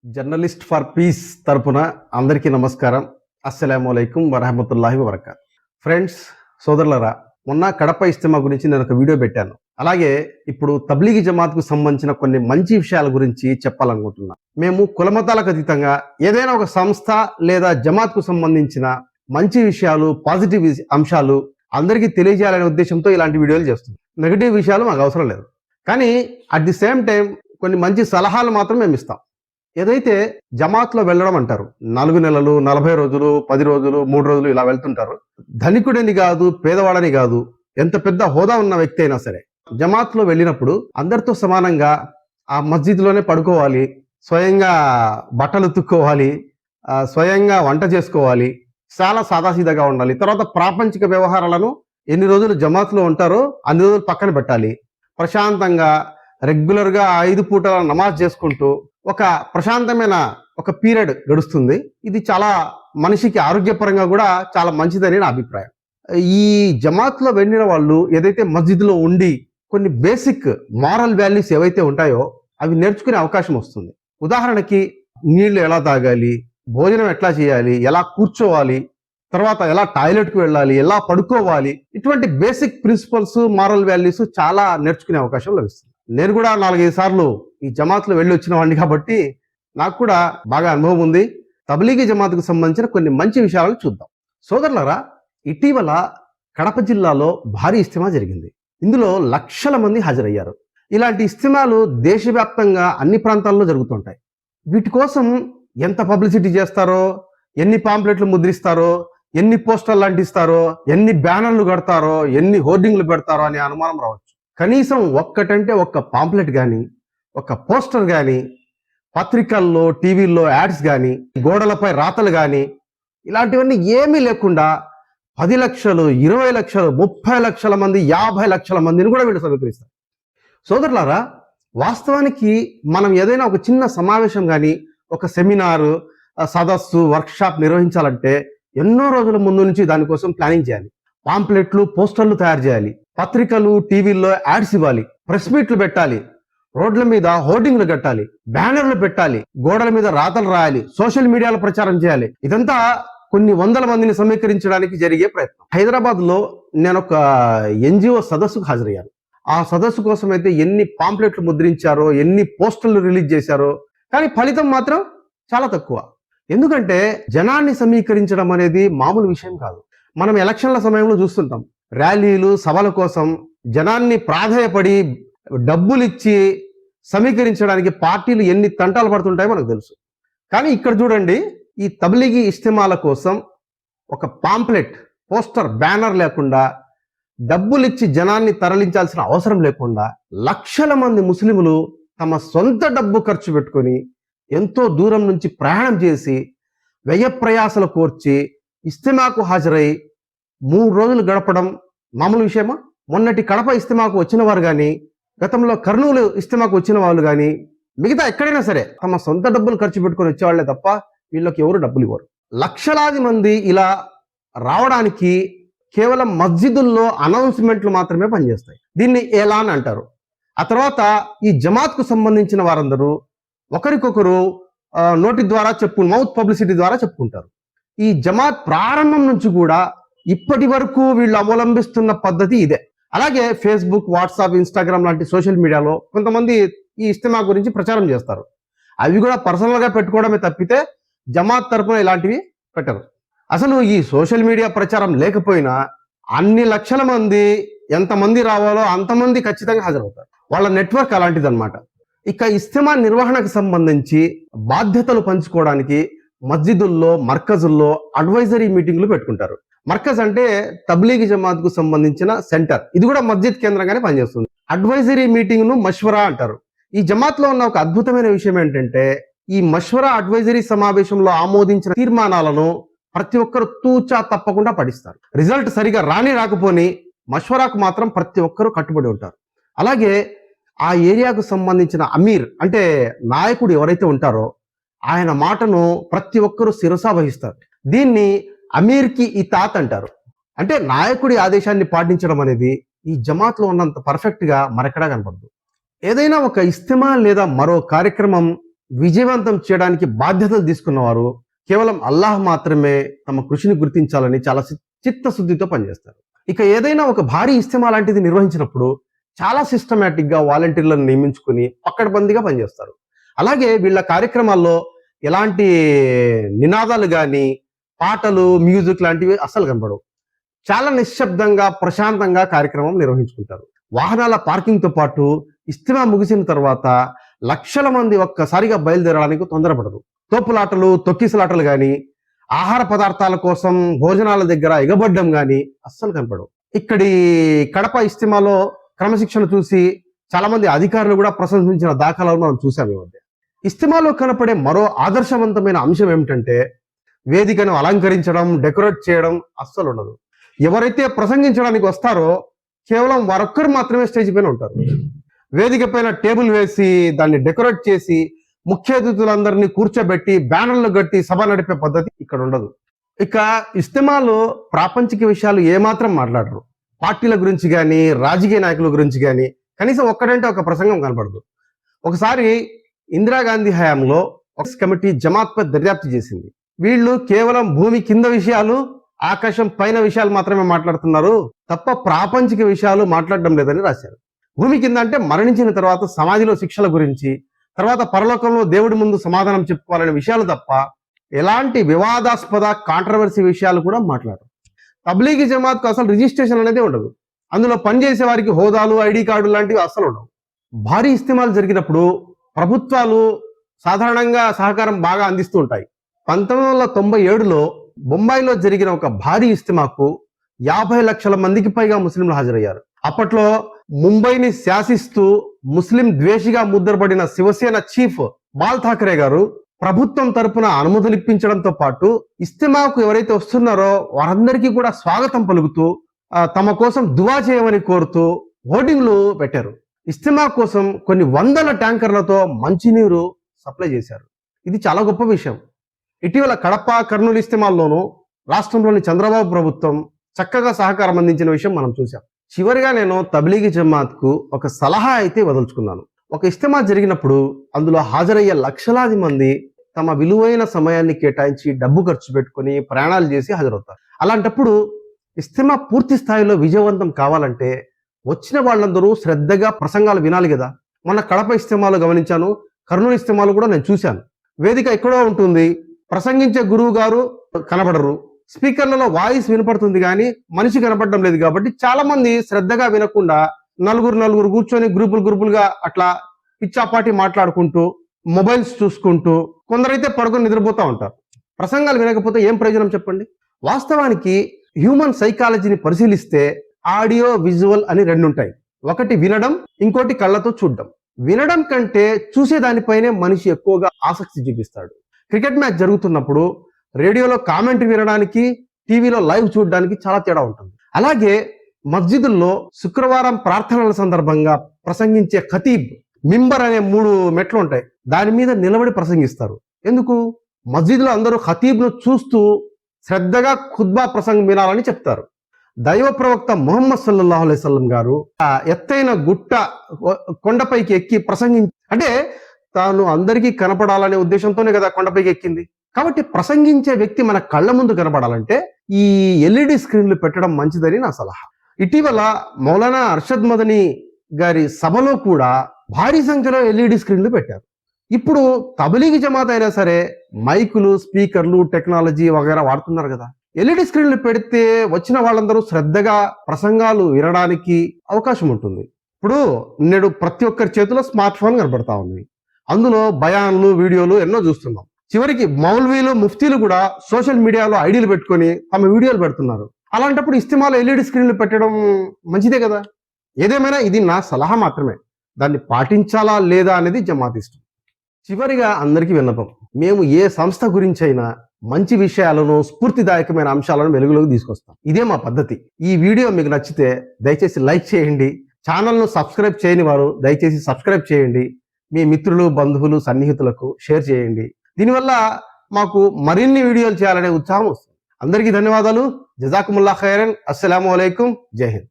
Journalist for piece తరపున అందరికీ నమస్కారం. అస్సలాము అలైకుం వరహమతుల్లాహి వబరకాత్. ఫ్రెండ్స్, సోదరులరా, మొన్న కడప ఇజ్తిమా గురించి నేను ఒక వీడియో పెట్టాను. అలాగే ఇప్పుడు తబ్లీగీ జమాత్కు సంబంధించిన కొన్ని మంచి విషయాల గురించి చెప్పాలనుకుంటున్నా. మేము కులమతాలకు అతీతంగా ఏదైనా ఒక సంస్థ లేదా జమాత్కు సంబంధించిన మంచి విషయాలు, పాజిటివ్ అంశాలు అందరికీ తెలియజేయాలనే ఉద్దేశంతో ఇలాంటి వీడియోలు చేస్తున్నాం. నెగిటివ్ విషయాలు మాకు అవసరం లేదు, కానీ అట్ ది సేమ్ టైం కొన్ని మంచి సలహాలు మాత్రం మేము ఇస్తాం. ఏదైతే జమాత్లో వెళ్ళడం అంటారు, 4 నెలలు, 40 రోజులు, 10 రోజులు, 3 రోజులు ఇలా వెళ్తుంటారు. ధనికుడని కాదు, పేదవాడని కాదు, ఎంత పెద్ద హోదా ఉన్న వ్యక్తి అయినా సరే జమాత్లో వెళ్ళినప్పుడు అందరితో సమానంగా ఆ మస్జిద్లోనే పడుకోవాలి, స్వయంగా బట్టలు ఉతుక్కోవాలి, స్వయంగా వంట చేసుకోవాలి, చాలా సాదాసీదాగా ఉండాలి. తర్వాత ప్రాపంచిక వ్యవహారాలను ఎన్ని రోజులు జమాత్లో ఉంటారో అన్ని రోజులు పక్కన పెట్టాలి. ప్రశాంతంగా రెగ్యులర్గా 5 పూటల నమాజ్ చేసుకుంటూ ఒక ప్రశాంతమైన ఒక పీరియడ్ గడుస్తుంది. ఇది చాలా మనిషికి ఆరోగ్యపరంగా కూడా చాలా మంచిదని నా అభిప్రాయం. ఈ జమాత్లో వెళ్ళిన వాళ్ళు ఏదైతే మస్జిద్లో ఉండి కొన్ని బేసిక్ మారల్ వాల్యూస్ ఏవైతే ఉంటాయో అవి నేర్చుకునే అవకాశం వస్తుంది. ఉదాహరణకి నీళ్లు ఎలా తాగాలి, భోజనం ఎట్లా చేయాలి, ఎలా కూర్చోవాలి, తర్వాత ఎలా టాయిలెట్కి వెళ్ళాలి, ఎలా పడుకోవాలి, ఇటువంటి బేసిక్ ప్రిన్సిపల్స్, మారల్ వాల్యూస్ చాలా నేర్చుకునే అవకాశం లభిస్తుంది. నేను కూడా 4-5 సార్లు ఈ జమాత్లో వెళ్ళి వచ్చిన వాడిని కాబట్టి నాకు కూడా బాగా అనుభవం ఉంది. తబ్లీగీ జమాత్కు సంబంధించిన కొన్ని మంచి విషయాలను చూద్దాం. సోదరులారా, ఇటీవల కడప జిల్లాలో భారీ ఇజ్తిమా జరిగింది. ఇందులో లక్షల మంది హాజరయ్యారు. ఇలాంటి ఇజ్తిమాలు దేశవ్యాప్తంగా అన్ని ప్రాంతాల్లో జరుగుతుంటాయి. వీటి కోసం ఎంత పబ్లిసిటీ చేస్తారో, ఎన్ని పాంప్లెట్లు ముద్రిస్తారో, ఎన్ని పోస్టర్లు అంటిస్తారో, ఎన్ని బ్యానర్లు కడతారో, ఎన్ని హోర్డింగ్లు పెడతారో అనే అనుమానం రావచ్చు. కనీసం ఒక్కటంటే ఒక్క పాంప్లెట్ కానీ, ఒక పోస్టర్ కానీ, పత్రికల్లో, టీవీల్లో యాడ్స్ కానీ, గోడలపై రాతలు కానీ, ఇలాంటివన్నీ ఏమీ లేకుండా 10 లక్షలు, 20 లక్షలు, 30 లక్షల మంది, 50 లక్షల మందిని కూడా వీళ్ళు సమీకరిస్తారు. సోదరులారా, వాస్తవానికి మనం ఏదైనా ఒక చిన్న సమావేశం కానీ, ఒక సెమినారు, సదస్సు, వర్క్షాప్ నిర్వహించాలంటే ఎన్నో రోజుల ముందు నుంచి దానికోసం ప్లానింగ్ చేయాలి. పాంప్లెట్లు, పోస్టర్లు తయారు చేయాలి, పత్రికలు, టీవీల్లో యాడ్స్ ఇవ్వాలి, ప్రెస్ మీట్లు పెట్టాలి, రోడ్ల మీద హోర్డింగ్లు కట్టాలి, బ్యానర్లు పెట్టాలి, గోడల మీద రాతలు రాయాలి, సోషల్ మీడియాలో ప్రచారం చేయాలి. ఇదంతా కొన్ని వందల మందిని సమీకరించడానికి జరిగే ప్రయత్నం. హైదరాబాద్ లో నేను ఒక NGO సదస్సుకు హాజరయ్యాను. ఆ సదస్సు కోసం అయితే ఎన్ని పాంప్లెట్లు ముద్రించారో, ఎన్ని పోస్టర్లు రిలీజ్ చేశారో, కానీ ఫలితం మాత్రం చాలా తక్కువ. ఎందుకంటే జనాన్ని సమీకరించడం అనేది మామూలు విషయం కాదు. మనం ఎలక్షన్ల సమయంలో చూస్తుంటాం, ర్యాలీలు, సభల కోసం జనాన్ని ప్రాధేయపడి డబ్బులు ఇచ్చి సమీకరించడానికి పార్టీలు ఎన్ని తంటాలు పడుతుంటాయో మనకు తెలుసు. కానీ ఇక్కడ చూడండి, ఈ తబ్లీగీ ఇజ్తిమాల కోసం ఒక పాంప్లెట్, పోస్టర్, బ్యానర్ లేకుండా, డబ్బులు ఇచ్చి జనాన్ని తరలించాల్సిన అవసరం లేకుండా లక్షల మంది ముస్లింలు తమ సొంత డబ్బు ఖర్చు పెట్టుకొని ఎంతో దూరం నుంచి ప్రయాణం చేసి వ్యయ ప్రయాసలు కోర్చి ఇజ్తిమాకు హాజరై 3 రోజులు గడపడం మామూలు విషయమా? మొన్నటి కడప ఇజ్తిమాకు వచ్చిన వారు కానీ, గతంలో కర్నూలు ఇజ్తిమాకు వచ్చిన వాళ్ళు కానీ, మిగతా ఎక్కడైనా సరే తమ సొంత డబ్బులు ఖర్చు పెట్టుకొని వచ్చేవాళ్లే తప్ప వీళ్ళకి ఎవరు డబ్బులు ఇవ్వరు. లక్షలాది మంది ఇలా రావడానికి కేవలం మస్జిదుల్లో అనౌన్స్మెంట్లు మాత్రమే పనిచేస్తాయి. దీన్ని ఏలాన్ అంటారు. ఆ తర్వాత ఈ జమాత్కు సంబంధించిన వారందరూ ఒకరికొకరు నోటి ద్వారా మౌత్ పబ్లిసిటీ ద్వారా చెప్పుకుంటారు. ఈ జమాత్ ప్రారంభం నుంచి కూడా ఇప్పటి వరకు వీళ్ళు అవలంబిస్తున్న పద్ధతి ఇదే. అలాగే ఫేస్బుక్, వాట్సాప్, ఇన్స్టాగ్రామ్ లాంటి సోషల్ మీడియాలో కొంతమంది ఈ ఇజ్తిమా గురించి ప్రచారం చేస్తారు. అవి కూడా పర్సనల్ గా పెట్టుకోవడమే తప్పితే జమాత్ తరపున ఇలాంటివి పెట్టరు. అసలు ఈ సోషల్ మీడియా ప్రచారం లేకపోయినా అన్ని లక్షల మంది, ఎంతమంది రావాలో అంతమంది ఖచ్చితంగా హాజరవుతారు. వాళ్ళ నెట్వర్క్ అలాంటిది అనమాట. ఇక ఇజ్తిమా నిర్వహణకు సంబంధించి బాధ్యతలు పంచుకోవడానికి మస్జిదుల్లో, మర్కజుల్లో అడ్వైజరీ మీటింగ్లు పెట్టుకుంటారు. మర్కజ్ అంటే తబ్లీగీ జమాత్కు సంబంధించిన సెంటర్. ఇది కూడా మస్జిద్ కేంద్రంగానే పనిచేస్తుంది. అడ్వైజరీ మీటింగ్ ను మష్వరా అంటారు. ఈ జమాత్లో ఉన్న ఒక అద్భుతమైన విషయం ఏంటంటే, ఈ మష్వరా అడ్వైజరీ సమావేశంలో ఆమోదించిన తీర్మానాలను ప్రతి ఒక్కరు తూచా తప్పకుండా పఠిస్తారు. రిజల్ట్ సరిగా రాకపోని మష్వరాకు మాత్రం ప్రతి ఒక్కరూ కట్టుబడి ఉంటారు. అలాగే ఆ ఏరియాకు సంబంధించిన అమీర్ అంటే నాయకుడు ఎవరైతే ఉంటారో ఆయన మాటను ప్రతి ఒక్కరూ శిరసా వహిస్తారు. దీన్ని అమీర్కి ఇతాత్ అంటారు. అంటే నాయకుడి ఆదేశాన్ని పాటించడం అనేది ఈ జమాత్లో ఉన్నంత పర్ఫెక్ట్ గా మరెక్కడా కనపడదు. ఏదైనా ఒక ఇజ్తిమా లేదా మరో కార్యక్రమం విజయవంతం చేయడానికి బాధ్యతలు తీసుకున్నవారు కేవలం అల్లాహ్ మాత్రమే తమ కృషిని గుర్తించాలని చాలా చిత్తశుద్ధితో పనిచేస్తారు. ఇక ఏదైనా ఒక భారీ ఇస్తిమా లాంటిది నిర్వహించినప్పుడు చాలా సిస్టమేటిక్ గా వాలంటీర్లను నియమించుకుని పక్కడబందీగా పనిచేస్తారు. అలాగే వీళ్ళ కార్యక్రమాల్లో ఎలాంటి నినాదాలు కానీ పాటలు మ్యూజిక్ లాంటివి అస్సలు కనబడవు. చాలా నిశ్శబ్దంగా ప్రశాంతంగా కార్యక్రమం నిర్వహించుకుంటారు. వాహనాల పార్కింగ్ తో పాటు ఇస్తిమా ముగిసిన తర్వాత లక్షల మంది ఒక్కసారిగా బయలుదేరడానికి తొందరపడరు. తోపులాటలు తొక్కిసలాటలు గాని ఆహార పదార్థాల కోసం భోజనాల దగ్గర ఎగబడ్డం గాని అస్సలు కనపడవు. ఇక్కడి కడప ఇస్తిమాలో క్రమశిక్షణ చూసి చాలా మంది అధికారులు కూడా ప్రశంసించిన దాఖలాలు మనం చూసాం ఈ మధ్య. ఇస్తిమాలో కనపడే మరో ఆదర్శవంతమైన అంశం ఏమిటంటే వేదికను అలంకరించడం, డెకరేట్ చేయడం అస్సలు ఉండదు. ఎవరైతే ప్రసంగించడానికి వస్తారో కేవలం వారొక్కరు మాత్రమే స్టేజ్ పైన ఉంటారు. వేదిక పైన టేబుల్ వేసి దాన్ని డెకరేట్ చేసి ముఖ్య అతిథులందరినీ కూర్చోబెట్టి బ్యానర్లు కట్టి సభ నడిపే పద్ధతి ఇక్కడ ఉండదు. ఇక ఇస్తిమాలో ప్రాపంచిక విషయాలు ఏమాత్రం మాట్లాడరు. పార్టీల గురించి కానీ రాజకీయ నాయకుల గురించి కానీ కనీసం ఒక్కడంటే ఒక ప్రసంగం కనపడదు. ఒకసారి ఇందిరాగాంధీ హయాంలో ఒక కమిటీ జమాత్ పై దర్యాప్తు చేసింది. వీళ్ళు కేవలం భూమి కింద విషయాలు, ఆకాశం పైన విషయాలు మాత్రమే మాట్లాడుతున్నారు తప్ప ప్రాపంచిక విషయాలు మాట్లాడడం లేదని రాశారు. భూమి కింద అంటే మరణించిన తర్వాత సమాధిలో శిక్షల గురించి, తర్వాత పరలోకంలో దేవుడి ముందు సమాధానం చెప్పుకోవాలనే విషయాలు తప్ప ఎలాంటి వివాదాస్పద కాంట్రవర్సీ విషయాలు కూడా మాట్లాడరు. తబ్లీగీ జమాత్కు అసలు రిజిస్ట్రేషన్ అనేది ఉండదు. అందులో పనిచేసే వారికి హోదాలు, ఐడి కార్డు లాంటివి అస్సలు ఉండవు. భారీ ఇస్తిమాలు జరిగినప్పుడు ప్రభుత్వాలు సాధారణంగా సహకారం బాగా అందిస్తూ ఉంటాయి. 1997లో బొంబాయిలో జరిగిన ఒక భారీ ఇస్తిమాకు 50 లక్షల మందికి పైగా ముస్లింలు హాజరయ్యారు. అప్పట్లో ముంబైని శాసిస్తూ ముస్లిం ద్వేషిగా ముద్రపడిన శివసేన చీఫ్ బాల్ ఠాకరే గారు ప్రభుత్వం తరపున అనుమతులు ఇప్పించడంతో పాటు ఇస్తిమాకు ఎవరైతే వస్తున్నారో వారందరికీ కూడా స్వాగతం పలుకుతూ తమ కోసం దువా చేయమని కోరుతూ హోర్డింగ్లు పెట్టారు. ఇస్తిమా కోసం కొన్ని వందల ట్యాంకర్లతో మంచినీరు సప్లై చేశారు. ఇది చాలా గొప్ప విషయం. ఇటీవల కడప, కర్నూలు ఇస్తిమాల్లోనూ రాష్ట్రంలోని చంద్రబాబు ప్రభుత్వం చక్కగా సహకారం అందించిన విషయం మనం చూసాం. చివరిగా నేను తబ్లీగీ జమాత్కు ఒక సలహా అయితే వదలుచుకున్నాను. ఒక ఇస్తిమా జరిగినప్పుడు అందులో హాజరయ్యే లక్షలాది మంది తమ విలువైన సమయాన్ని కేటాయించి డబ్బు ఖర్చు పెట్టుకొని ప్రయాణాలు చేసి హాజరవుతారు. అలాంటప్పుడు ఇస్తిమా పూర్తి స్థాయిలో విజయవంతం కావాలంటే వచ్చిన వాళ్ళందరూ శ్రద్ధగా ప్రసంగాలు వినాలి కదా. మొన్న కడప ఇస్తిమాలు గమనించాను, కర్నూలు ఇస్తిమాలు కూడా నేను చూశాను. వేదిక ఎక్కడో ఉంటుంది, ప్రసంగించే గురువు గారు కనబడరు, స్పీకర్లలో వాయిస్ వినపడుతుంది కానీ మనిషి కనపడడం లేదు. కాబట్టి చాలా మంది శ్రద్ధగా వినకుండా నలుగురు కూర్చొని గ్రూపులుగా అట్లా పిచ్చాపాటి మాట్లాడుకుంటూ మొబైల్స్ చూసుకుంటూ కొందరైతే పడుకొని నిద్రపోతూ ఉంటారు. ప్రసంగాలు వినకపోతే ఏం ప్రయోజనం చెప్పండి. వాస్తవానికి హ్యూమన్ సైకాలజీని పరిశీలిస్తే ఆడియో విజువల్ అని రెండు ఉంటాయి. ఒకటి వినడం, ఇంకోటి కళ్ళతో చూడడం. వినడం కంటే చూసేదానిపైనే మనిషి ఎక్కువగా ఆసక్తి చూపిస్తాడు. క్రికెట్ మ్యాచ్ జరుగుతున్నప్పుడు రేడియోలో కామెంటరీ వినడానికి, టీవీలో లైవ్ చూడడానికి చాలా తేడా ఉంటుంది. అలాగే మస్జిదుల్లో శుక్రవారం ప్రార్థనల సందర్భంగా ప్రసంగించే ఖతీబ్ మింబర్ అనే 3 మెట్లు ఉంటాయి, దాని మీద నిలబడి ప్రసంగిస్తారు. ఎందుకు? మస్జిద్లో అందరూ ఖతీబ్ను చూస్తూ శ్రద్ధగా ఖుత్బా ప్రసంగం వినాలని చెప్తారు. దైవ ప్రవక్త ముహమ్మద్ సల్లల్లాహు అలైహి వసల్లం గారు ఎత్తైన కొండపైకి ఎక్కి అంటే తాను అందరికీ కనపడాలనే ఉద్దేశంతోనే కదా కొండపైకి ఎక్కింది. కాబట్టి ప్రసంగించే వ్యక్తి మన కళ్ళ ముందు కనపడాలంటే ఈ ఎల్ఈడి స్క్రీన్లు పెట్టడం మంచిదని నా సలహా. ఇటీవల మౌలానా అర్షద్ మదనీ గారి సభలో కూడా భారీ సంఖ్యలో ఎల్ఈడి స్క్రీన్లు పెట్టారు. ఇప్పుడు తబ్లీగీ జమాత్ అయినా సరే మైకులు, స్పీకర్లు, టెక్నాలజీ వగైరా వాడుతున్నారు కదా. ఎల్ఈడి స్క్రీన్లు పెడితే వచ్చిన వాళ్ళందరూ శ్రద్ధగా ప్రసంగాలు వినడానికి అవకాశం ఉంటుంది. ఇప్పుడు నేడు ప్రతి ఒక్కరి చేతిలో స్మార్ట్ ఫోన్ కనబడతా ఉంది. అందులో బయాన్లు, వీడియోలు ఎన్నో చూస్తున్నాం. చివరికి మౌల్వీలు, ముఫ్తీలు కూడా సోషల్ మీడియాలో ఐడీలు పెట్టుకొని తమ వీడియోలు పెడుతున్నారు. అలాంటప్పుడు ఇస్తిమాలో ఎల్ఈడి స్క్రీన్లు పెట్టడం మంచిదే కదా. ఏదేమైనా ఇది నా సలహా మాత్రమే, దాన్ని పాటించాలా లేదా అనేది జమాత్ ఇష్టం. చివరిగా అందరికీ విన్నపం, మేము ఏ సంస్థ గురించి అయినా మంచి విషయాలను, స్ఫూర్తిదాయకమైన అంశాలను వెలుగులోకి తీసుకొస్తాం. ఇదే మా పద్ధతి. ఈ వీడియో మీకు నచ్చితే దయచేసి లైక్ చేయండి. ఛానల్ను సబ్స్క్రైబ్ చేయని వారు దయచేసి సబ్స్క్రైబ్ చేయండి. మీ మిత్రులు, బంధువులు, సన్నిహితులకు షేర్ చేయండి. దీనివల్ల మాకు మరిన్ని వీడియోలు చేయాలనే ఉత్సాహం వస్తుంది. అందరికీ ధన్యవాదాలు. జజాకుముల్లా ఖైరన్. అస్సలాము అలైకుం. జై హింద్.